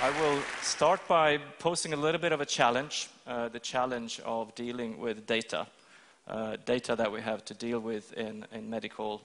I will start by posing a little bit of a challenge, the challenge of dealing with data, data that we have to deal with in medical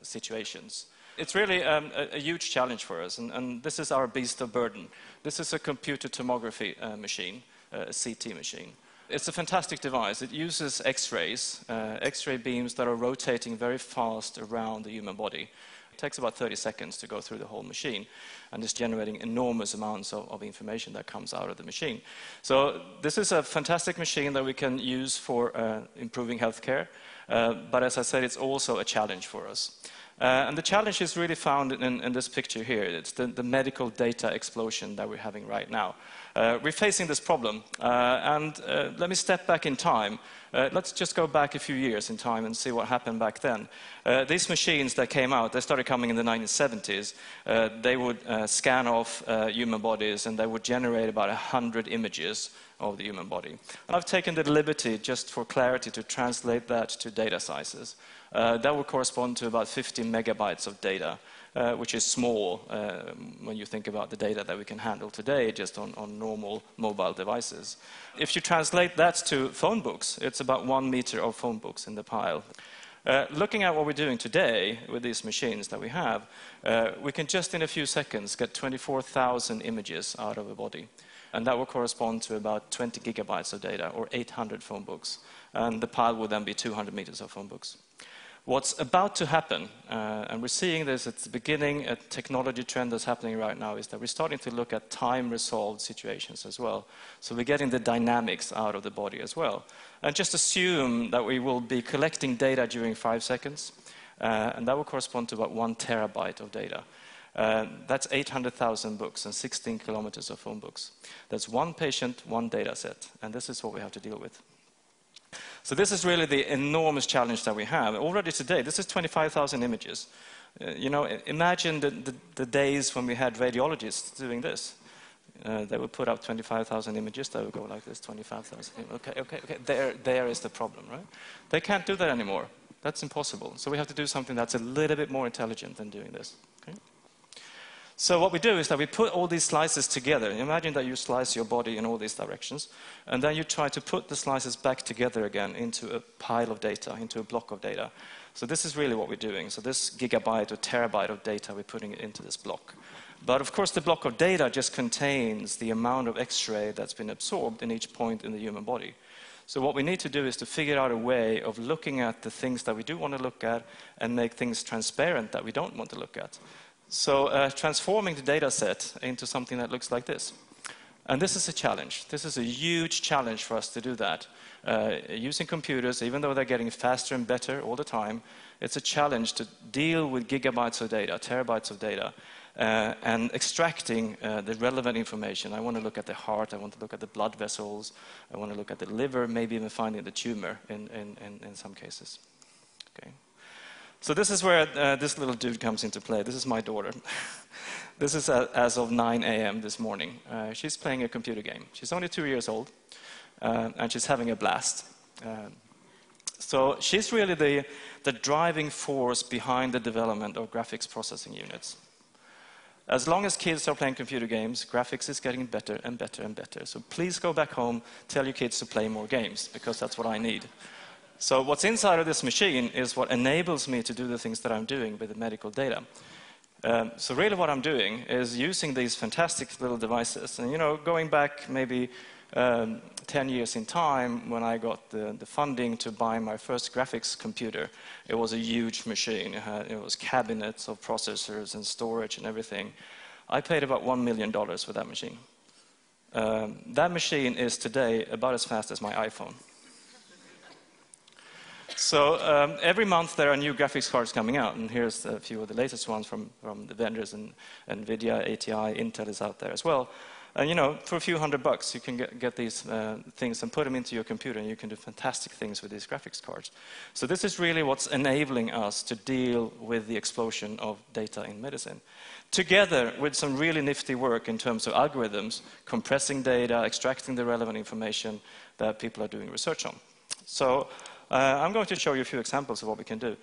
situations. It's really a huge challenge for us, and this is our beast of burden. This is a computer tomography machine, a CT machine. It's a fantastic device. It uses X-rays, X-ray beams that are rotating very fast around the human body. It takes about 30 seconds to go through the whole machine, and it's generating enormous amounts of information that comes out of the machine. So this is a fantastic machine that we can use for improving healthcare, but as I said, it's also a challenge for us. And the challenge is really found in this picture here. It's the medical data explosion that we're having right now. We're facing this problem, and let me step back in time. Let's just go back a few years in time and see what happened back then. These machines that came out, they started coming in the 1970s. They would scan off human bodies, and they would generate about 100 images of the human body. And I've taken the liberty, just for clarity, to translate that to data sizes. That would correspond to about 50 megabytes of data, which is small when you think about the data that we can handle today just on normal mobile devices. If you translate that to phone books, it's about 1 meter of phone books in the pile. Looking at what we're doing today with these machines that we have, we can just in a few seconds get 24,000 images out of a body. And that will correspond to about 20 gigabytes of data, or 800 phone books. And the pile will then be 200 meters of phone books. What's about to happen, and we're seeing this at the beginning, a technology trend that's happening right now, is that we're starting to look at time-resolved situations as well. So we're getting the dynamics out of the body as well. And just assume that we will be collecting data during 5 seconds, and that will correspond to about 1 terabyte of data. That's 800,000 books and 16 kilometers of phone books. That's 1 patient, 1 data set, and this is what we have to deal with. So this is really the enormous challenge that we have. Already today, this is 25,000 images. You know, imagine the days when we had radiologists doing this. They would put up 25,000 images, they would go like this, 25,000. Okay, there is the problem, right? They can't do that anymore. That's impossible. So we have to do something that's a little bit more intelligent than doing this. Okay? So what we do is that we put all these slices together. Imagine that you slice your body in all these directions, and then you try to put the slices back together again into a pile of data, into a block of data. So this is really what we're doing. So this gigabyte or terabyte of data, we're putting it into this block. But of course, the block of data just contains the amount of X-ray that's been absorbed in each point in the human body. So what we need to do is to figure out a way of looking at the things that we do want to look at and make things transparent that we don't want to look at. So transforming the data set into something that looks like this. And this is a challenge. This is a huge challenge for us to do that. Using computers, even though they're getting faster and better all the time, it's a challenge to deal with gigabytes of data, terabytes of data, and extracting the relevant information. I want to look at the heart, I want to look at the blood vessels, I want to look at the liver, maybe even finding the tumor in some cases. Okay. So this is where this little dude comes into play. This is my daughter. This is as of 9 a.m. this morning. She's playing a computer game. She's only 2 years old, and she's having a blast. So she's really the driving force behind the development of graphics processing units. As long as kids are playing computer games, graphics is getting better and better and better. So please go back home, tell your kids to play more games, because that's what I need. So what's inside of this machine is what enables me to do the things that I'm doing with the medical data. So really what I'm doing is using these fantastic little devices. And, you know, going back maybe 10 years in time, when I got the funding to buy my first graphics computer, it was a huge machine. It was cabinets of processors and storage and everything. I paid about $1 million for that machine. That machine is today about as fast as my iPhone. So every month there are new graphics cards coming out, and here's a few of the latest ones from the vendors, and NVIDIA, ATI, Intel is out there as well. And you know, for a few $100 you can get these things and put them into your computer, and you can do fantastic things with these graphics cards. So this is really what's enabling us to deal with the explosion of data in medicine. Together with some really nifty work in terms of algorithms, compressing data, extracting the relevant information that people are doing research on. So I'm going to show you a few examples of what we can do.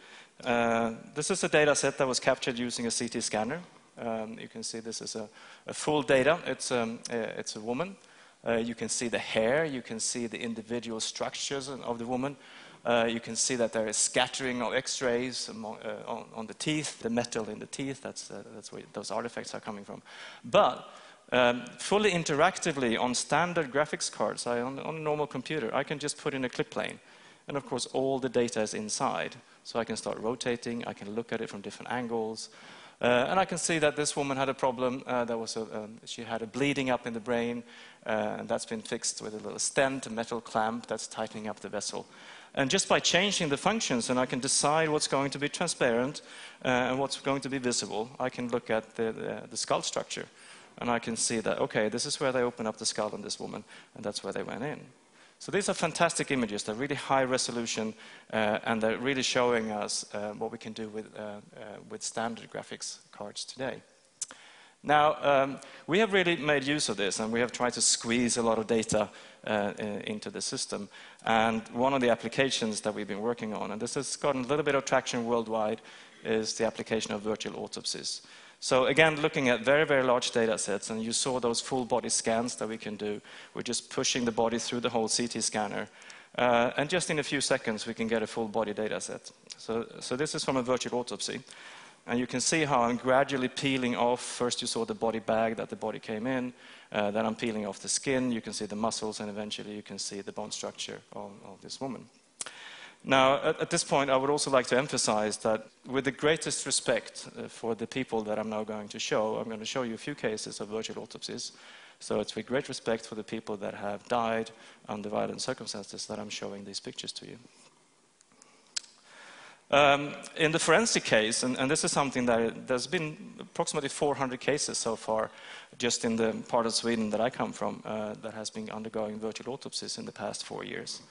This is a data set that was captured using a CT scanner. You can see this is a full data. It's a woman. You can see the hair. You can see the individual structures of the woman. You can see that there is scattering of X-rays on the teeth, the metal in the teeth. That's where those artifacts are coming from. But fully interactively on standard graphics cards, on a normal computer, I can just put in a clip plane. And of course, all the data is inside. So I can start rotating. I can look at it from different angles. And I can see that this woman had a problem. She had a bleeding up in the brain. And that's been fixed with a little stent, a metal clamp that's tightening up the vessel. And just by changing the functions, and I can decide what's going to be transparent and what's going to be visible, I can look at the skull structure. And I can see that, okay, this is where they open up the skull on this woman, and that's where they went in. So these are fantastic images. They're really high resolution, and they're really showing us what we can do with standard graphics cards today. Now, we have really made use of this, and we have tried to squeeze a lot of data into the system. And one of the applications that we've been working on, and this has gotten a little bit of traction worldwide, is the application of virtual autopsies. So again, looking at very, very large data sets, and you saw those full body scans that we can do. We're just pushing the body through the whole CT scanner. And just in a few seconds, we can get a full body data set. So this is from a virtual autopsy. And you can see how I'm gradually peeling off. First you saw the body bag that the body came in. Then I'm peeling off the skin. You can see the muscles, and eventually you can see the bone structure of this woman. Now, at this point, I would also like to emphasize that with the greatest respect for the people that I'm now going to show, I'm going to show you a few cases of virtual autopsies. So it's with great respect for the people that have died under violent circumstances that I'm showing these pictures to you. In the forensic case, and this is something that there's been approximately 400 cases so far, just in the part of Sweden that I come from, that has been undergoing virtual autopsies in the past 4 years.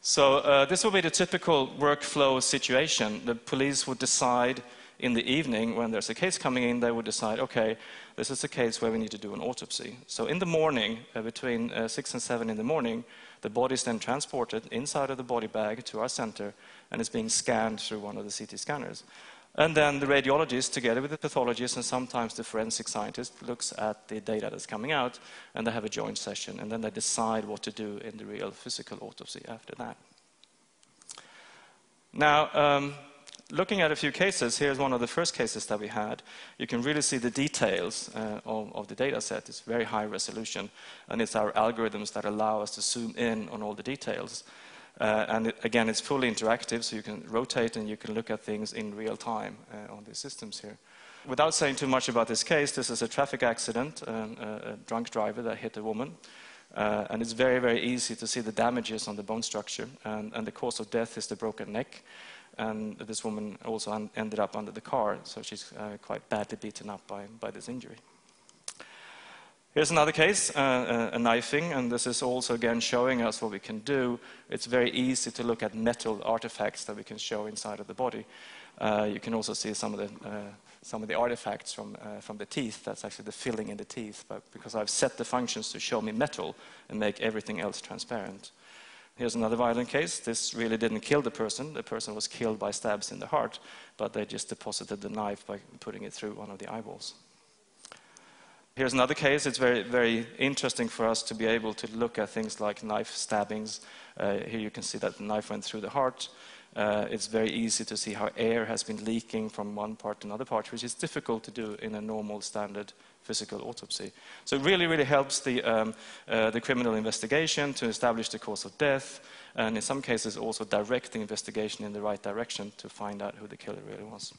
So this will be the typical workflow situation. The police would decide in the evening, when there's a case coming in, they would decide, okay, this is a case where we need to do an autopsy. So in the morning, between 6 and 7 in the morning, the body is then transported inside of the body bag to our center, and is being scanned through one of the CT scanners. And then the radiologist, together with the pathologist and sometimes the forensic scientist, looks at the data that's coming out, and they have a joint session, and then they decide what to do in the real physical autopsy after that. Now, looking at a few cases, here's one of the first cases that we had. You can really see the details of the data set. It's very high resolution, and it's our algorithms that allow us to zoom in on all the details. And again, it's fully interactive, so you can rotate and you can look at things in real time on these systems here. Without saying too much about this case, this is a traffic accident, a drunk driver that hit a woman. And it's very, very easy to see the damages on the bone structure. And the cause of death is the broken neck. And this woman also ended up under the car, so she's quite badly beaten up by this injury. Here's another case, a knifing, and this is also again showing us what we can do. It's very easy to look at metal artifacts that we can show inside of the body. You can also see some of the artifacts from the teeth. That's actually the filling in the teeth, but because I've set the functions to show me metal and make everything else transparent. Here's another violent case. This really didn't kill the person. The person was killed by stabs in the heart, but they just deposited the knife by putting it through one of the eyeballs. Here's another case. It's very, very interesting for us to be able to look at things like knife stabbings. Here you can see that the knife went through the heart. It's very easy to see how air has been leaking from one part to another part, which is difficult to do in a normal standard physical autopsy. So it really, really helps the criminal investigation to establish the cause of death, and in some cases also direct the investigation in the right direction to find out who the killer really was.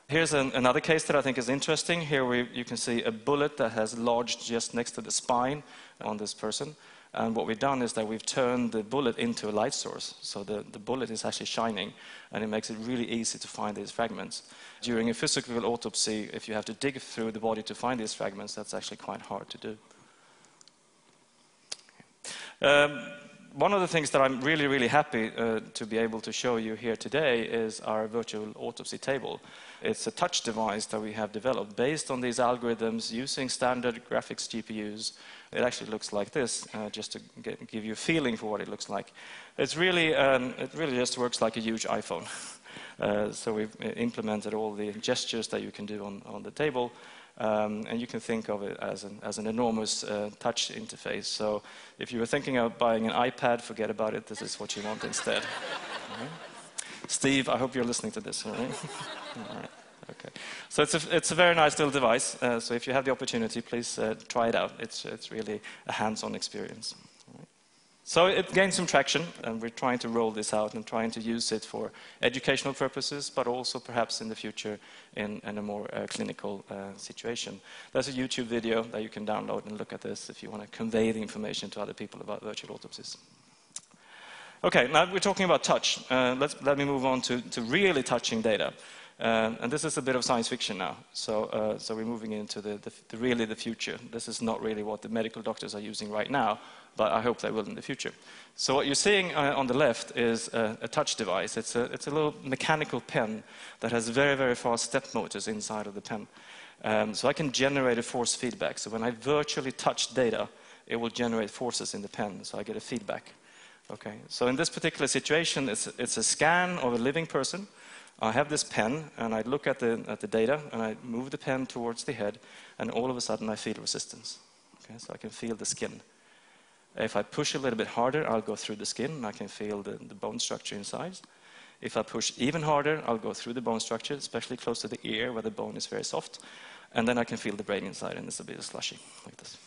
Here's another case that I think is interesting. Here you can see a bullet that has lodged just next to the spine on this person. And what we've done is that we've turned the bullet into a light source. So the bullet is actually shining, and it makes it really easy to find these fragments. During a physical autopsy, if you have to dig through the body to find these fragments, that's actually quite hard to do. One of the things that I'm really, really happy to be able to show you here today is our virtual autopsy table. It's a touch device that we have developed based on these algorithms using standard graphics GPUs. It actually looks like this, just to give you a feeling for what it looks like. It's really, it really just works like a huge iPhone. So we've implemented all the gestures that you can do on the table, and you can think of it as an enormous touch interface. So if you were thinking of buying an iPad, forget about it. This is what you want instead. Right. Steve, I hope you're listening to this. All right? All right. Okay. So it's a very nice little device. So if you have the opportunity, please try it out. It's really a hands-on experience. So it gained some traction, and we're trying to roll this out and trying to use it for educational purposes, but also perhaps in the future in a more clinical situation. There's a YouTube video that you can download and look at this if you want to convey the information to other people about virtual autopsies. Okay, now we're talking about touch. Let me move on to really touching data. And this is a bit of science fiction now. So we're moving into really the future. This is not really what the medical doctors are using right now, but I hope they will in the future. So what you're seeing on the left is a touch device. It's a little mechanical pen that has very, very fast step motors inside of the pen. So I can generate a force feedback. So when I virtually touch data, it will generate forces in the pen, so I get a feedback. Okay. So in this particular situation, it's a scan of a living person. I have this pen, and I look at the data, and I move the pen towards the head, and all of a sudden I feel resistance. Okay, so I can feel the skin. If I push a little bit harder, I'll go through the skin, and I can feel the bone structure inside. If I push even harder, I'll go through the bone structure, especially close to the ear, where the bone is very soft, and then I can feel the brain inside, and it's a bit slushy, like this.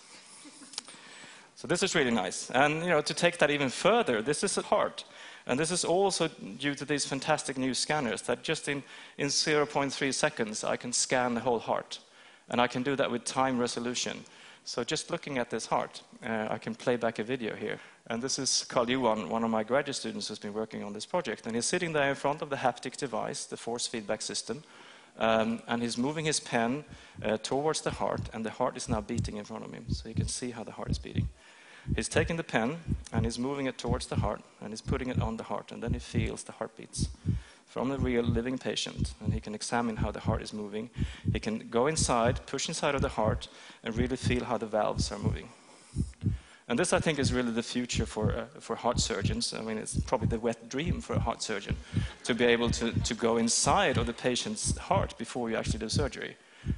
So this is really nice. And to take that even further, this is a heart. And this is also due to these fantastic new scanners that just in 0.3 seconds, I can scan the whole heart. And I can do that with time resolution. So just looking at this heart, I can play back a video here. And this is Carl Johan, one of my graduate students who's been working on this project. And he's sitting there in front of the haptic device, the force feedback system. And he's moving his pen towards the heart, and the heart is now beating in front of him. So you can see how the heart is beating. He's taking the pen, and he's moving it towards the heart, and he's putting it on the heart, and then he feels the heartbeats from the real living patient, and he can examine how the heart is moving. He can go inside, push inside of the heart, and really feel how the valves are moving. And this, I think, is really the future for heart surgeons. I mean, it's probably the wet dream for a heart surgeon, to be able to go inside of the patient's heart before you actually do surgery,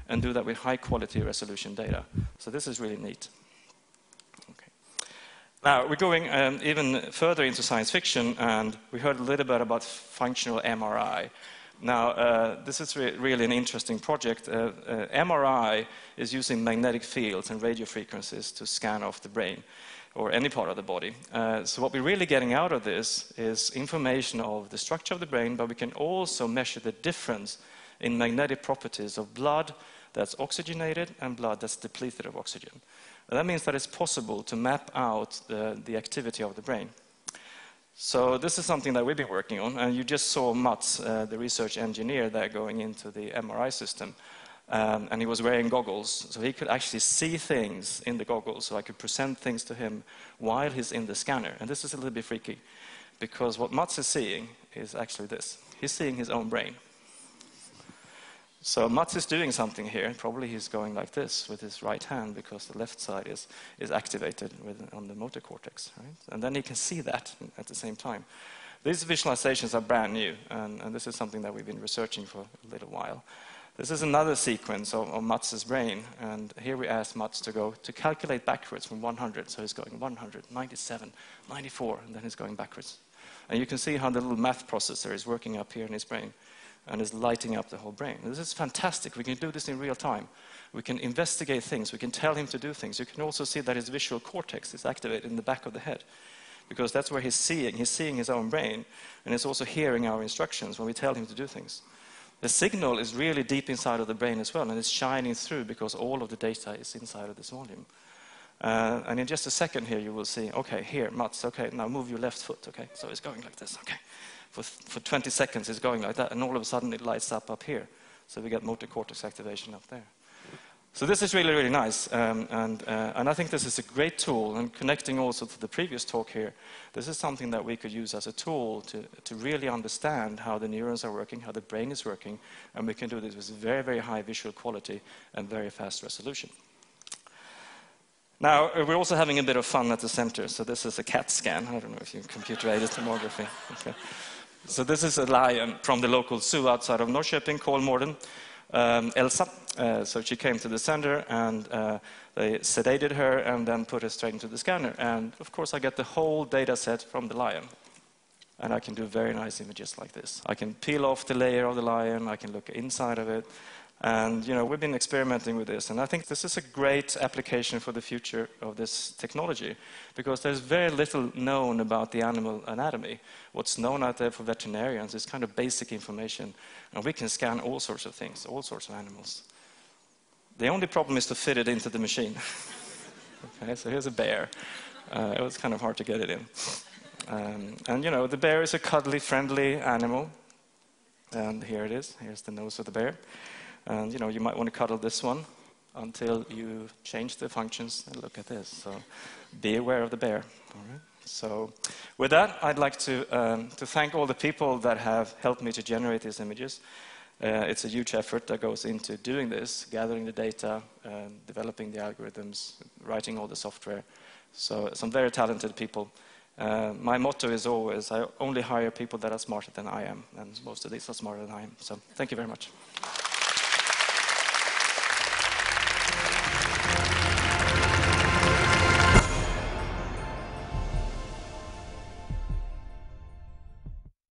and do that with high-quality resolution data. So this is really neat. Now, we're going even further into science fiction, and we heard a little bit about functional MRI. Now, this is really an interesting project. MRI is using magnetic fields and radio frequencies to scan off the brain or any part of the body. So what we're really getting out of this is information of the structure of the brain, but we can also measure the difference in magnetic properties of blood that's oxygenated and blood that's depleted of oxygen. And that means that it's possible to map out the activity of the brain. So this is something that we've been working on, and you just saw Mats, the research engineer there, going into the MRI system, and he was wearing goggles, so he could actually see things in the goggles, so I could present things to him while he's in the scanner. And this is a little bit freaky, because what Mats is seeing is actually this. He's seeing his own brain. So Mats is doing something here. Probably he's going like this with his right hand, because the left side is activated on the motor cortex, right? And then he can see that at the same time. These visualizations are brand new, and this is something that we've been researching for a little while. This is another sequence of Mats's brain, and here we asked Mats to calculate backwards from 100. So he's going 100, 97, 94, and then he's going backwards. And you can see how the little math processor is working up here in his brain, and is lighting up the whole brain. This is fantastic. We can do this in real time. We can investigate things. We can tell him to do things. You can also see that his visual cortex is activated in the back of the head, because that's where he's seeing. He's seeing his own brain, and he's also hearing our instructions when we tell him to do things. The signal is really deep inside of the brain as well, and it's shining through because all of the data is inside of this volume. And in just a second here, you will see, okay, here, Mats, okay, now move your left foot, okay? So it's going like this, okay. For 20 seconds, it's going like that, and all of a sudden it lights up here. So we get motor cortex activation up there. So this is really, really nice, and I think this is a great tool, and connecting also to the previous talk here, this is something that we could use as a tool to really understand how the neurons are working, how the brain is working, and we can do this with very, very high visual quality and very fast resolution. Now, we're also having a bit of fun at the center, so this is a CAT scan. I don't know if you computer-aided tomography. Okay. So this is a lion from the local zoo outside of Norrköping called Morden, Elsa. So she came to the center and they sedated her and then put her straight into the scanner. And of course I get the whole data set from the lion. And I can do very nice images like this. I can peel off the layer of the lion, I can look inside of it. And we've been experimenting with this, and I think this is a great application for the future of this technology, because there's very little known about the animal anatomy. What's known out there for veterinarians is kind of basic information, and we can scan all sorts of things, all sorts of animals. The only problem is to fit it into the machine. Okay, so here's a bear. It was kind of hard to get it in. And the bear is a cuddly, friendly animal, and here it is. Here's the nose of the bear. And you might want to cuddle this one until you change the functions and look at this. So be aware of the bear. All right. So with that, I'd like to thank all the people that have helped me to generate these images. It's a huge effort that goes into doing this, gathering the data, developing the algorithms, writing all the software. So some very talented people. My motto is always, I only hire people that are smarter than I am, and most of these are smarter than I am. So thank you very much.